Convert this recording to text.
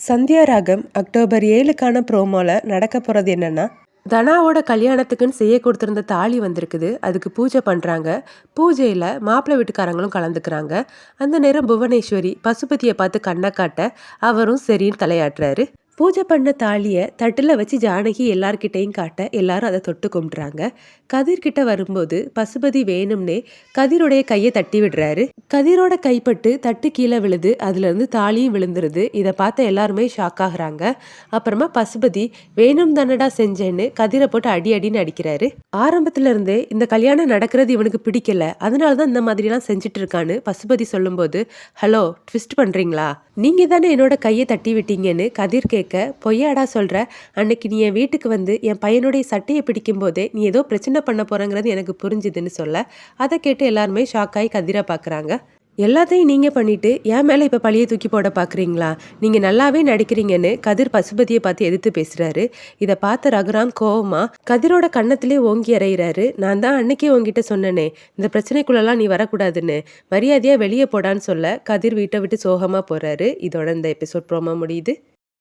சந்தியா ராகம் அக்டோபர் 7க்கான ப்ரோமோல நடக்க போகிறது என்னன்னா, தனாவோட கல்யாணத்துக்குன்னு செய்ய கொடுத்துருந்த தாலி வந்திருக்குது. அதுக்கு பூஜை பண்ணுறாங்க. பூஜையில் மாப்பிள்ளை வீட்டுக்காரங்களும் கலந்துக்கிறாங்க. அந்த நேரம் புவனேஸ்வரி பசுபதியை பார்த்து கண்ணை காட்ட அவரும் சரின்னு தலையாட்டுறாரு. பூஜை பண்ண தாலியை தட்டில் வச்சு ஜானகி எல்லார்கிட்டையும் காட்ட எல்லாரும் அதை தொட்டு கும்பிட்றாங்க. கதிர்கிட்ட வரும்போது பசுபதி வேணும்னே கதிரோடைய கையை தட்டி விடுறாரு. கதிரோட கைப்பட்டு தட்டு கீழே விழுது. அதுலேருந்து தாலியும் விழுந்துருது. இதை பார்த்த எல்லாருமே ஷாக் ஆகுறாங்க. அப்புறமா பசுபதி வேணும் தானடா செஞ்சேன்னு கதிரை போட்டு அடி அடின்னு அடிக்கிறாரு. ஆரம்பத்துல இருந்தே இந்த கல்யாணம் நடக்கிறது இவனுக்கு பிடிக்கல, அதனால தான் இந்த மாதிரிலாம் செஞ்சுட்டு இருக்கான்னு பசுபதி சொல்லும்போது, ஹலோ ட்விஸ்ட் பண்றீங்களா, நீங்க தானே என்னோட கையை தட்டி விட்டீங்கன்னு கதிர் கேட்க, பொய்யாடா சொல்ற, அன்னைக்கு நீ என் வீட்டுக்கு வந்து என் பையனுடைய சட்டையை பிடிக்கும் போதே நீ ஏதோ பிரச்சனை பண்ண போறங்கிறது எனக்கு புரிஞ்சுதுன்னு சொல்ல, அதை கேட்டு எல்லாருமே ஷாக்காய் கதிரை பார்க்குறாங்க. எல்லாத்தையும் நீங்க பண்ணிட்டு என் மேல இப்ப பழிய தூக்கி போட பாக்குறீங்களா, நீங்க நல்லாவே நடிக்கிறீங்கன்னு கதிர் பசுபதியை பார்த்து எதிர்த்து பேசுறாரு. இதை பார்த்த ரகுராம் கோவமா கதிரோட கன்னத்திலே ஓங்கி அறையிறாரு. நான் தான் அன்னைக்கே உங்ககிட்ட சொன்னனே இந்த பிரச்சனைக்குள்ளெல்லாம் நீ வரக்கூடாதுன்னு, மரியாதையா வெளியே போடான்னு சொல்ல கதிர் வீட்டை விட்டு சோகமா போறாரு. இதோட இந்த எபிசோட் ப்ரோமோ முடியுது.